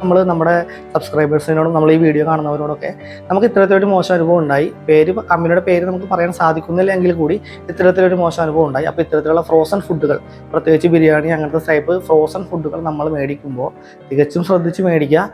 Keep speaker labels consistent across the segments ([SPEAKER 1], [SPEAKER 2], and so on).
[SPEAKER 1] നമ്മുടെ സബ്സ്ക്രൈബേഴ്സിനോടും നമ്മൾ ഈ വീഡിയോ കാണുന്നവരോടൊക്കെ നമുക്ക് ഇത്തരത്തിലൊരു മോശം അനുഭവം ഉണ്ടായി. കമ്പനിയുടെ പേര് നമുക്ക് പറയാൻ സാധിക്കുന്നില്ലെങ്കിൽ കൂടി ഇത്തരത്തിലൊരു മോശം അനുഭവം ഉണ്ടായി. അപ്പോൾ ഇത്തരത്തിലുള്ള ഫ്രോസൺ ഫുഡുകൾ, പ്രത്യേകിച്ച് ബിരിയാണി അങ്ങനത്തെ ടൈപ്പ് ഫ്രോസൺ ഫുഡുകൾ നമ്മൾ മേടിക്കുമ്പോൾ തികച്ചും ശ്രദ്ധിച്ച് മേടിക്കുക.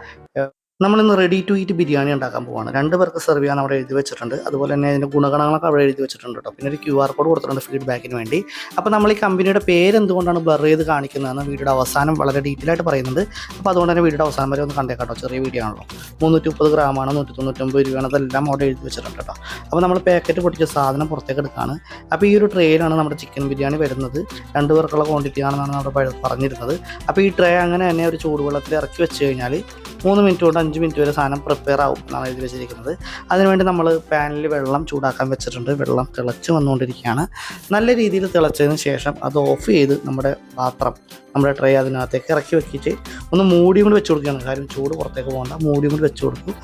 [SPEAKER 1] നമ്മളിന്ന് റെഡി ടു ഈറ്റ് ബിരിയാണി ഉണ്ടാക്കാൻ പോവാണ്. 2 പേർക്ക് സെർവ് ചെയ്യാൻ അവിടെ എഴുതി വെച്ചിട്ടുണ്ട്. അതുപോലെ തന്നെ അതിൻ്റെ ഗുണഗണങ്ങളൊക്കെ അവിടെ എഴുതി വെച്ചിട്ടുണ്ട് കേട്ടോ. പിന്നെ ഒരു QR കോഡ് കൊടുത്തിട്ടുണ്ട് ഫീഡ്ബാക്കിന് വേണ്ടി. അപ്പോൾ നമ്മൾ ഈ കമ്പനിയുടെ പേര് എന്തുകൊണ്ടാണ് ബ്ലർ ചെയ്ത് കാണിക്കുന്നതെന്ന് വീഡിയോയുടെ അവസാനം വളരെ ഡീറ്റെയിൽ ആയിട്ട് പറയുന്നുണ്ട്. അപ്പോൾ അതുകൊണ്ട് തന്നെ വീഡിയോയുടെ അവസാനം വരെ ഒന്ന് കണ്ടേക്കാട്ടോ. ചെറിയ വീഡിയോ ആണല്ലോ. 330 ഗ്രാമാണ്, 199 രൂപയാണ്, അതെല്ലാം അവിടെ എഴുതി വെച്ചിട്ടുണ്ട് കേട്ടോ. അപ്പോൾ നമ്മൾ പാക്കറ്റ് പൊട്ടിച്ച സാധനം പുറത്തേക്ക് എടുക്കുകയാണ്. അപ്പോൾ ഈ ഒരു ട്രേയിലാണ് നമ്മുടെ ചിക്കൻ ബിരിയാണി വരുന്നത്. 2 പേർക്കുള്ള ക്വാണ്ടിറ്റി ആണെന്നാണ് നമ്മൾ പറഞ്ഞിരുന്നത്. അപ്പോൾ ഈ ട്രേ അങ്ങനെ തന്നെ ഒരു ചൂടുവെള്ളത്തിൽ ഇറക്കി വെച്ച് കഴിഞ്ഞാൽ 3 മിനിറ്റ് കൊണ്ട് 5 മിനിറ്റ് വരെ സാധനം പ്രിപ്പയർ ആവും എന്നാണ് എഴുതി വെച്ചിരിക്കുന്നത്. അതിനുവേണ്ടി നമ്മൾ പാനിൽ വെള്ളം ചൂടാക്കാൻ വെച്ചിട്ടുണ്ട്. വെള്ളം തിളച്ച് വന്നുകൊണ്ടിരിക്കുകയാണ്. നല്ല രീതിയിൽ തിളച്ചതിന് ശേഷം അത് ഓഫ് ചെയ്ത് നമ്മുടെ പാത്രം, നമ്മുടെ ട്രേ അതിനകത്തേക്ക് ഇറക്കി വെച്ചിട്ട് ഒന്ന് മൂടിയും കൂടി വെച്ച് കൊടുക്കുകയാണ്. കാര്യം ചൂട് പുറത്തേക്ക് പോകേണ്ട, മൂടിയും കൂടി വെച്ച് കൊടുക്കും.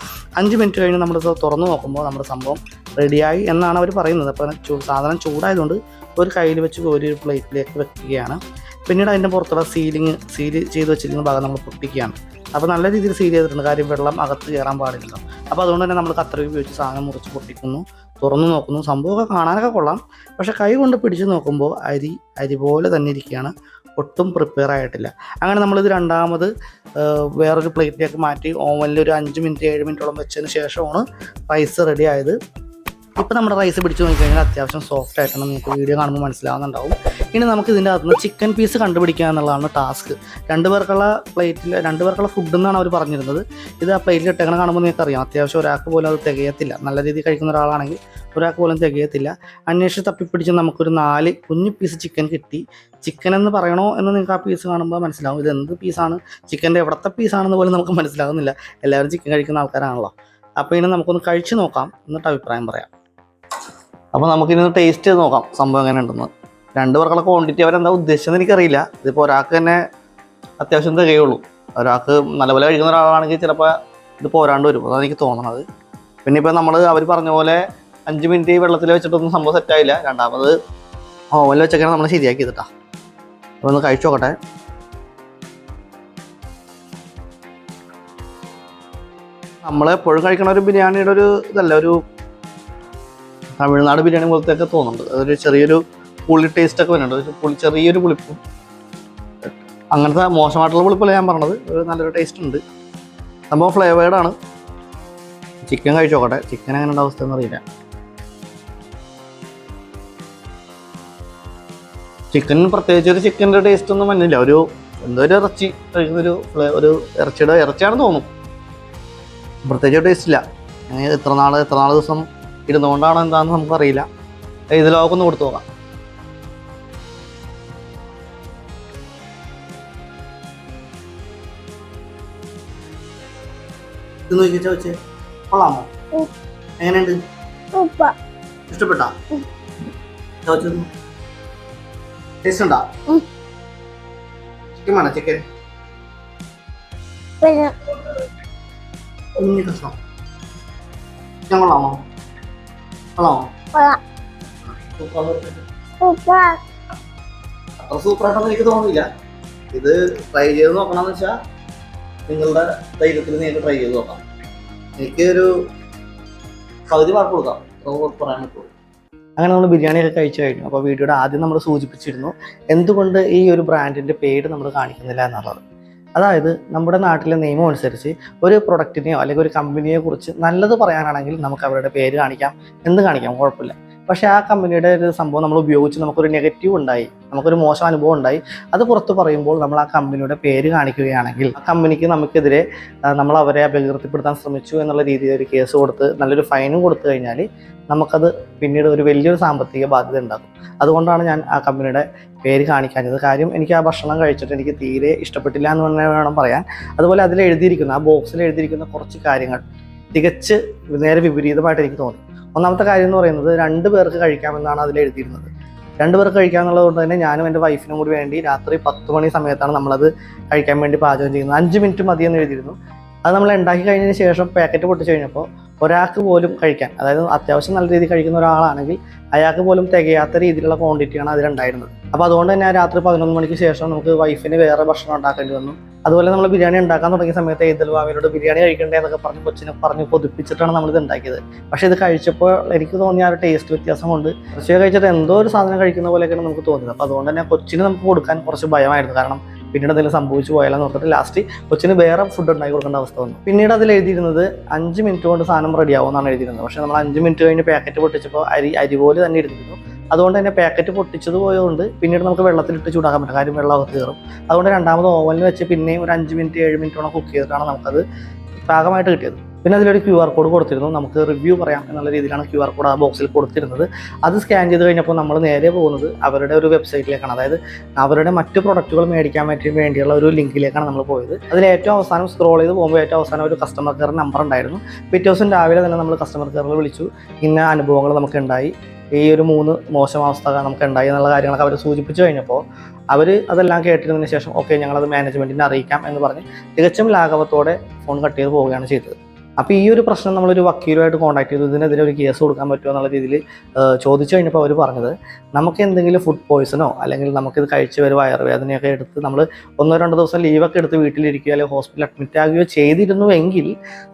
[SPEAKER 1] 5 മിനിറ്റ് കഴിഞ്ഞ് നമ്മൾ തുറന്ന് നോക്കുമ്പോൾ നമ്മുടെ സംഭവം റെഡിയായി എന്നാണ് അവർ പറയുന്നത്. അപ്പോൾ സാധനം ചൂടായതുകൊണ്ട് ഒരു കയ്യിൽ വെച്ച് ഒരു പ്ലേറ്റിലേക്ക് വെക്കുകയാണ്. പിന്നീട് അതിൻ്റെ പുറത്തുള്ള സീൽ ചെയ്ത് വെച്ചിരിക്കുന്ന ഭാഗം നമ്മൾ പൊട്ടിക്കുകയാണ്. അപ്പോൾ നല്ല രീതിയിൽ സീൽ ചെയ്തിട്ടുണ്ട്. കാര്യം വെള്ളം അകത്ത് കയറാൻ പാടില്ലല്ലോ. അപ്പോൾ അതുകൊണ്ട് തന്നെ നമ്മൾ കത്രിക ഉപയോഗിച്ച് സാധനം മുറിച്ച് പൊട്ടിക്കുന്നു, തുറന്നു നോക്കുന്നു. സംഭവമൊക്കെ കാണാനൊക്കെ കൊള്ളാം, പക്ഷേ കൈ കൊണ്ട് പിടിച്ച് നോക്കുമ്പോൾ അരി പോലെ തന്നെ ഇരിക്കുകയാണ്. ഒട്ടും പ്രിപ്പയർ ആയിട്ടില്ല. അങ്ങനെ നമ്മളിത് രണ്ടാമത് വേറൊരു പ്ലേറ്റിലേക്ക് മാറ്റി ഓവനിൽ ഒരു 5 മിനിറ്റ് 7 മിനിറ്റോളം വെച്ചതിന് ശേഷമാണ് റൈസ് റെഡി ആയത്. ഇപ്പോൾ നമ്മുടെ റൈസ് പിടിച്ച് നോക്കിക്കഴിഞ്ഞാൽ അത്യാവശ്യം സോഫ്റ്റ് ആയിട്ടാണ് നിങ്ങൾക്ക് വീഡിയോ കാണുമ്പോൾ മനസ്സിലാവുന്നുണ്ടാവും. ഇനി നമുക്ക് ഇതിൻ്റെ അകത്തുനിന്ന് ചിക്കൻ പീസ് കണ്ടുപിടിക്കുക എന്നുള്ളതാണ് ടാസ്ക്. 2 പേർക്കുള്ള ഫുഡ് എന്നാണ് അവർ പറഞ്ഞിരുന്നത്. ഇത് ആ പ്ലേറ്റിൽ ഇട്ടേക്കണ കാണുമ്പോൾ നിങ്ങൾക്ക് അറിയാം, അത്യാവശ്യം ഒരാൾക്ക് പോലും അത് തികയത്തില്ല. നല്ല രീതിയിൽ കഴിക്കുന്ന ഒരാളാണെങ്കിൽ ഒരാൾക്ക് പോലും തികയത്തില്ല. അന്വേഷിച്ച് തപ്പിപ്പിടിച്ച് നമുക്കൊരു 4 കുഞ്ഞു പീസ് ചിക്കൻ കിട്ടി. ചിക്കൻ എന്ന് പറയണോ എന്ന് നിങ്ങൾക്ക് ആ പീസ് കാണുമ്പോൾ മനസ്സിലാവും. ഇത് എന്ത് പീസാണ്, ചിക്കൻ്റെ എവിടത്തെ പീസാണെന്ന് പോലും നമുക്ക് മനസ്സിലാകുന്നില്ല. എല്ലാവരും ചിക്കൻ കഴിക്കുന്ന ആൾക്കാരാണല്ലോ. അപ്പോൾ ഇനി നമുക്കൊന്ന് കഴിച്ച് നോക്കാം, എന്നിട്ട് അഭിപ്രായം പറയാം. അപ്പോൾ നമുക്കിനി ടേസ്റ്റ് ചെയ്ത് നോക്കാം സംഭവം എങ്ങനെ ഉണ്ടെന്ന്. 2 പേർക്കുള്ള ക്വാണ്ടിറ്റി അവരെന്താ ഉദ്ദേശിച്ചതെന്ന് എനിക്കറിയില്ല. ഇതിപ്പോൾ ഒരാൾക്ക് തന്നെ അത്യാവശ്യം തികയുള്ളൂ. ഒരാൾക്ക് നല്ലപോലെ കഴിക്കുന്ന ഒരാളാണെങ്കിൽ ചിലപ്പോൾ ഇത് പോരാണ്ട് വരും, അതാണ് എനിക്ക് തോന്നുന്നത്. പിന്നെ ഇപ്പോൾ അവർ പറഞ്ഞ പോലെ 5 മിനിറ്റ് വെള്ളത്തിൽ വെച്ചിട്ടൊന്നും സംഭവം സെറ്റായില്ല. രണ്ടാമത് ഓവനിൽ വെച്ചൊക്കെയാണ് നമ്മൾ ശരിയാക്കി ചെയ്തിട്ടാ. അപ്പോൾ ഒന്ന് കഴിച്ചു നോക്കട്ടെ. നമ്മളെപ്പോഴും കഴിക്കണ ഒരു ബിരിയാണിയുടെ ഒരു ഇതല്ല, ഒരു തമിഴ്നാട് ബിരിയാണി പോലത്തെയൊക്കെ തോന്നുന്നുണ്ട്. അതൊരു ചെറിയൊരു പുളി ടേസ്റ്റൊക്കെ വരുന്നുണ്ട്, ചെറിയൊരു പുളിപ്പും. അങ്ങനത്തെ മോശമായിട്ടുള്ള പുളിപ്പല്ല ഞാൻ പറഞ്ഞത്, ഒരു നല്ലൊരു ടേസ്റ്റ് ഉണ്ട്. സംഭവം ഫ്ലേവേർഡാണ്. ചിക്കൻ കഴിച്ചു നോക്കട്ടെ, ചിക്കൻ എങ്ങനെയുള്ള അവസ്ഥ എന്നറിയില്ല. ചിക്കൻ പ്രത്യേകിച്ച് ഒരു ചിക്കൻ്റെ ടേസ്റ്റ് ഒന്നും വന്നില്ല. എന്തോ ഒരു ഇറച്ചി കഴിക്കുന്നൊരു ഒരു ഇറച്ചിയാണെന്ന് തോന്നും. പ്രത്യേകിച്ച് ടേസ്റ്റ് ഇല്ല. എത്ര നാൾ ദിവസം ഇരുന്നുകൊണ്ടാണോ എന്താണെന്ന് നമുക്കറിയില്ല. ഇതിലൊക്കെ ഒന്ന് കൊടുത്തു നോക്കാം. ഇത് നോക്കി ചോദിച്ചേ, കൊള്ളാമോ? എങ്ങനെയുണ്ട്? ഇഷ്ടപ്പെട്ടാ? ചോദിച്ചു ടേസ്റ്റ് ഉണ്ടോ? ചിക്കൻ വേണം, ചിക്കൻ കുഞ്ഞു കഷ്ണം. ചിക്കൻ കൊള്ളാമോ? അത്ര സൂപ്പറായിട്ടൊന്നും എനിക്ക് തോന്നുന്നില്ല. ഇത് ട്രൈ ചെയ്ത് നോക്കണമെന്ന് വെച്ചാൽ നിങ്ങളുടെ ധൈര്യത്തിൽ നിങ്ങൾക്ക് ട്രൈ ചെയ്ത് നോക്കാം. എനിക്ക് ഒരു പകുതി മാർക്ക് കൊടുക്കാം, പറയാൻ പറ്റുള്ളൂ. അങ്ങനെ നമ്മൾ ബിരിയാണിയൊക്കെ കഴിച്ചു കഴിഞ്ഞു. അപ്പോൾ വീഡിയോയുടെ ആദ്യം നമ്മൾ സൂചിപ്പിച്ചിരുന്നു എന്തുകൊണ്ട് ഈ ഒരു ബ്രാൻഡിൻ്റെ പേര് നമ്മൾ കാണിക്കുന്നില്ല എന്നുള്ളത്. അതായത് നമ്മുടെ നാട്ടിലെ നിയമം അനുസരിച്ച് ഒരു പ്രൊഡക്റ്റിനെയോ അല്ലെങ്കിൽ ഒരു കമ്പനിയെ കുറിച്ച് നല്ലത് പറയാനാണെങ്കിൽ നമുക്ക് അവരുടെ പേര് കാണിക്കാം, എന്ത് കാണിക്കാം, കുഴപ്പമില്ല. പക്ഷേ ആ കമ്പനിയുടെ ഒരു സംഭവം നമ്മൾ ഉപയോഗിച്ച് നമുക്കൊരു നെഗറ്റീവ് ഉണ്ടായി, നമുക്കൊരു മോശം അനുഭവം ഉണ്ടായി, അത് പുറത്ത് പറയുമ്പോൾ നമ്മൾ ആ കമ്പനിയുടെ പേര് കാണിക്കുകയാണെങ്കിൽ ആ കമ്പനിക്ക് നമുക്കെതിരെ നമ്മൾ അവരെ അപകീർത്തിപ്പെടുത്താൻ ശ്രമിച്ചു എന്നുള്ള രീതിയിൽ ഒരു കേസ് കൊടുത്ത് നല്ലൊരു ഫൈനും കൊടുത്തു കഴിഞ്ഞാൽ നമുക്കത് പിന്നീട് ഒരു വലിയൊരു സാമ്പത്തിക ബാധ്യത ഉണ്ടാകും. അതുകൊണ്ടാണ് ഞാൻ ആ കമ്പനിയുടെ പേര് കാണിക്കാഞ്ഞത്. കാര്യം എനിക്ക് ആ ഭക്ഷണം കഴിച്ചിട്ട് എനിക്ക് തീരെ ഇഷ്ടപ്പെട്ടില്ല എന്ന് തന്നെ വേണം പറയാൻ. അതുപോലെ അതിൽ എഴുതിയിരിക്കുന്ന ആ ബോക്സിൽ എഴുതിയിരിക്കുന്ന കുറച്ച് കാര്യങ്ങൾ തികച്ച് നേരെ വിപരീതമായിട്ട് എനിക്ക് തോന്നി. ഒന്നാമത്തെ കാര്യം എന്ന് പറയുന്നത് 2 പേർക്ക് കഴിക്കാമെന്നാണ് അതിൽ എഴുതിയിരുന്നത്. 2 പേർക്ക് കഴിക്കാമെന്നുള്ളത് കൊണ്ട് തന്നെ ഞാനും എൻ്റെ വൈഫിനും കൂടി വേണ്ടി രാത്രി 10 മണി സമയത്താണ് നമ്മളത് കഴിക്കാൻ വേണ്ടി പാചകം ചെയ്യുന്നത്. 5 മിനിറ്റ് മതിയെന്ന് എഴുതിയിരുന്നു. അത് നമ്മൾ ഉണ്ടാക്കി കഴിഞ്ഞതിന് ശേഷം പാക്കറ്റ് പൊട്ടിച്ച് കഴിഞ്ഞപ്പോൾ ഒരാൾക്ക് പോലും കഴിക്കാൻ, അതായത് അത്യാവശ്യം നല്ല രീതിയിൽ കഴിക്കുന്ന ഒരാളാണെങ്കിൽ അയാൾക്ക് പോലും തികയാത്ത രീതിയിലുള്ള ക്വാണ്ടിറ്റിയാണ് അതിലുണ്ടായിരുന്നത്. അപ്പോൾ അതുകൊണ്ട് തന്നെ രാത്രി 11 മണിക്ക് ശേഷം നമുക്ക് വൈഫിന് വേറെ ഭക്ഷണം ഉണ്ടാക്കേണ്ടി വന്നു. അതുപോലെ നമ്മൾ ബിരിയാണി ഉണ്ടാക്കാൻ തുടങ്ങിയ സമയത്ത് ഈദൽ വാവയോട് ബിരിയാണി കഴിക്കണ്ടേ എന്നൊക്കെ കൊച്ചിനെ പറഞ്ഞ് കൊതിപ്പിച്ചിട്ടാണ് നമ്മളിത് ഉണ്ടാക്കിയത്. പക്ഷേ ഇത് കഴിച്ചപ്പോൾ എനിക്ക് തോന്നിയ ആ ഒരു ടേസ്റ്റ് വ്യത്യാസം കൊണ്ട് കുറച്ച് കഴിച്ചിട്ട് എന്തോ ഒരു സാധനം കഴിക്കുന്ന പോലെയൊക്കെയാണ് നമുക്ക് തോന്നിയത്. അപ്പോൾ അതുകൊണ്ട് തന്നെ കൊച്ചിന് നമുക്ക് കൊടുക്കാൻ കുറച്ച് ഭയമായിരുന്നു. കാരണം പിന്നീട് എന്തെങ്കിലും സംഭവിച്ചു പോയാലെന്ന് ഓർത്തിട്ട് ലാസ്റ്റ് കൊച്ചിന് വേറെ ഫുഡ് ഉണ്ടാക്കി കൊടുക്കേണ്ട അവസ്ഥ വന്നു. പിന്നീട് അതിൽ എഴുതിയിരുന്നത് 5 മിനിറ്റ് കൊണ്ട് സാധനം റെഡിയാവും എന്നാണ് എഴുതിയിരുന്നത്. പക്ഷേ നമ്മൾ 5 മിനിറ്റ് കഴിഞ്ഞ് പാക്കറ്റ് പൊട്ടിച്ചപ്പോൾ അരി പോലെ തന്നെ എടുത്തിരുന്നു. അതുകൊണ്ട് തന്നെ പാക്കറ്റ് പൊട്ടിച്ചത് പോയതുകൊണ്ട് പിന്നീട് നമുക്ക് വെള്ളത്തിലിട്ട് ചൂടാക്കാൻ പറ്റും, കാര്യം വെള്ളം അകത്ത് കയറും. അതുകൊണ്ട് രണ്ടാമത് ഓവനിൽ വെച്ച് പിന്നെയും ഒരു 5 മിനിറ്റ് 7 മിനിറ്റോളം കുക്ക് ചെയ്തിട്ടാണ് നമുക്കത് പാകമായിട്ട് കിട്ടിയത്. പിന്നെ അതിലൊരു QR കോഡ് കൊടുത്തിരുന്നു, നമുക്ക് റിവ്യൂ പറയാം എന്നുള്ള രീതിയിലാണ് QR കോഡ് ആ ബോക്സിൽ കൊടുത്തിരുന്നത്. അത് സ്കാൻ ചെയ്ത് കഴിഞ്ഞപ്പോൾ നമ്മൾ നേരെ പോകുന്നത് അവരുടെ ഒരു വെബ്സൈറ്റിലേക്കാണ്, അതായത് അവരുടെ മറ്റ് പ്രൊഡക്റ്റുകൾ മേടിക്കാൻ വേണ്ടിയുള്ള ഒരു ലിങ്കിലേക്കാണ് നമ്മൾ പോയത്. അതിൽ ഏറ്റവും അവസാനം സ്ക്രോൾ ചെയ്ത് പോകുമ്പോൾ ഏറ്റവും അവസാനം ഒരു കസ്റ്റമർ കെയർ നമ്പർ ഉണ്ടായിരുന്നു. പിറ്റേ ദിവസം രാവിലെ തന്നെ നമ്മൾ കസ്റ്റമർ കെയറിൽ വിളിച്ചു, ഇന്ന അനുഭവങ്ങൾ നമുക്കുണ്ടായി, ഈ ഒരു 3 മോശം അവസ്ഥ നമുക്ക് ഉണ്ടായി എന്നുള്ള കാര്യങ്ങളൊക്കെ അവർ സൂചിപ്പിച്ചു കഴിഞ്ഞപ്പോൾ അവർ അതെല്ലാം കേട്ടിരുന്നതിന് ശേഷം ഓക്കെ ഞങ്ങളത് മാനേജ്മെൻറ്റിനെ അറിയിക്കാം എന്ന് പറഞ്ഞ് തികച്ചും ലാഘവത്തോടെ ഫോൺ കട്ട് ചെയ്ത് പോവുകയാണ് ചെയ്തത്. അപ്പോൾ ഈ ഒരു പ്രശ്നം നമ്മളൊരു വക്കീലുമായിട്ട് കോൺടാക്ട് ചെയ്തു, ഇതിനെതിരെ ഒരു കേസ് കൊടുക്കാൻ പറ്റുമോ എന്നുള്ള രീതിയിൽ ചോദിച്ചു കഴിഞ്ഞപ്പോൾ അവർ പറഞ്ഞത് നമുക്ക് എന്തെങ്കിലും ഫുഡ് പോയ്സണോ അല്ലെങ്കിൽ നമുക്കിത് കഴിച്ച് ഒരു വയറുവേദനയൊക്കെ എടുത്ത് നമ്മൾ 1-2 ദിവസം ലീവൊക്കെ എടുത്ത് വീട്ടിലിരിക്കുകയോ അല്ലെങ്കിൽ ഹോസ്പിറ്റലിൽ അഡ്മിറ്റ് ആകുകയോ ചെയ്തിരുന്നുവെങ്കിൽ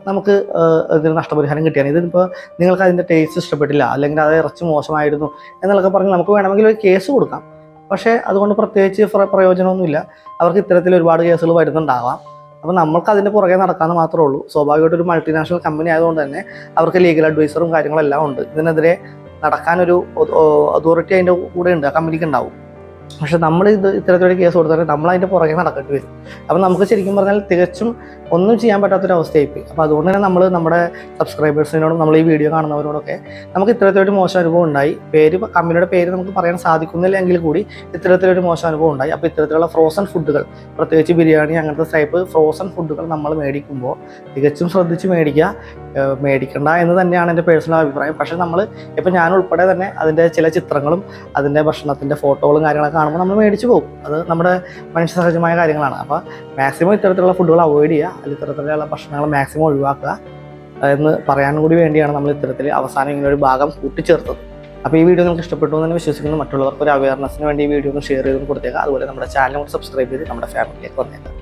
[SPEAKER 1] നമുക്ക് ഇതിന് നഷ്ടപരിഹാരം കിട്ടിയാണ്. ഇതിപ്പോൾ നിങ്ങൾക്ക് അതിൻ്റെ ടേസ്റ്റ് ഇഷ്ടപ്പെട്ടില്ല അല്ലെങ്കിൽ അത് ഇറച്ചി മോശമായിരുന്നു എന്നൊക്കെ പറഞ്ഞ് നമുക്ക് വേണമെങ്കിൽ ഒരു കേസ് കൊടുക്കാം. പക്ഷേ അതുകൊണ്ട് പ്രത്യേകിച്ച് പ്രയോജനമൊന്നുമില്ല. അവർക്ക് ഇത്തരത്തിൽ ഒരുപാട് കേസുകൾ വരുന്നുണ്ടാവാം. അപ്പോൾ നമ്മൾക്ക് അതിൻ്റെ പുറകെ നടക്കാമെന്ന് മാത്രമേ ഉള്ളൂ. സ്വാഭാവികമായിട്ട് ഒരു മൾട്ടിനാഷണൽ കമ്പനി ആയതുകൊണ്ട് തന്നെ അവർക്ക് ലീഗൽ അഡ്വൈസറും കാര്യങ്ങളെല്ലാം ഉണ്ട്. ഇതിനെതിരെ നടക്കാനൊരു അതോറിറ്റി അതിൻ്റെ കൂടെ ഉണ്ട്, ആ കമ്പനിക്ക് ഉണ്ടാവും. പക്ഷെ നമ്മൾ ഇത്തരത്തിലൊരു കേസ് കൊടുത്താൽ നമ്മളതിൻ്റെ പുറകെ നടക്കേണ്ടി വരും. അപ്പോൾ നമുക്ക് ശരിക്കും പറഞ്ഞാൽ തികച്ചും ഒന്നും ചെയ്യാൻ പറ്റാത്തൊരവസ്ഥയായിപ്പോയി. അപ്പോൾ അതുകൊണ്ട് തന്നെ നമ്മൾ നമ്മുടെ സബ്സ്ക്രൈബേഴ്സിനോടും നമ്മൾ ഈ വീഡിയോ കാണുന്നവരോടൊക്കെ നമുക്ക് ഇത്തരത്തിലൊരു മോശം അനുഭവം ഉണ്ടായി. കമ്പനിയുടെ പേര് നമുക്ക് പറയാൻ സാധിക്കുന്നില്ലെങ്കിൽ കൂടി ഇത്തരത്തിലൊരു മോശം അനുഭവം ഉണ്ടായി. അപ്പോൾ ഇത്തരത്തിലുള്ള ഫ്രോസൺ ഫുഡുകൾ, പ്രത്യേകിച്ച് ബിരിയാണി അങ്ങനത്തെ ടൈപ്പ് ഫ്രോസൺ ഫുഡുകൾ നമ്മൾ മേടിക്കുമ്പോൾ തികച്ചും ശ്രദ്ധിച്ച് മേടിക്കണ്ട എന്ന് തന്നെയാണ് എൻ്റെ പേഴ്സണൽ അഭിപ്രായം. പക്ഷേ നമ്മൾ ഇപ്പോൾ ഞാൻ ഉൾപ്പെടെ തന്നെ അതിൻ്റെ ചില ചിത്രങ്ങളും അതിൻ്റെ ഭക്ഷണത്തിൻ്റെ ഫോട്ടോകളും കാര്യങ്ങളൊക്കെ കാണുമ്പോൾ നമ്മൾ മേടിച്ച് പോകും. അത് നമ്മുടെ മനുഷ്യ സഹജമായ കാര്യങ്ങളാണ്. അപ്പോൾ മാക്സിമം ഇത്തരത്തിലുള്ള ഫുഡുകൾ അവോയ്ഡ് ചെയ്യുക, അല്ലെങ്കിൽ ഇത്തരത്തിലുള്ള ഭക്ഷണങ്ങൾ മാക്സിമം ഒഴിവാക്കുക എന്ന് പറയാൻ കൂടി വേണ്ടിയാണ് നമ്മൾ ഇത്തരത്തിൽ അവസാനം ഇങ്ങനെ ഒരു ഭാഗം കൂട്ടിച്ചേർത്തത്. അപ്പോൾ ഈ വീഡിയോ നിങ്ങൾക്ക് ഇഷ്ടപ്പെട്ടു എന്ന് തന്നെ വിശ്വസിക്കുന്നു. മറ്റുള്ളവർക്ക് ഒരു അവയർനെസ്സിന് വേണ്ടി ഈ വീഡിയോ ഒന്ന് ഷെയർ ചെയ്ത് കൊടുത്തേക്കുക. അതുപോലെ നമ്മുടെ ചാനൽ സബ്സ്ക്രൈബ് ചെയ്ത് നമ്മുടെ ഫാമിലിയിലേക്ക് വന്നേക്കാം.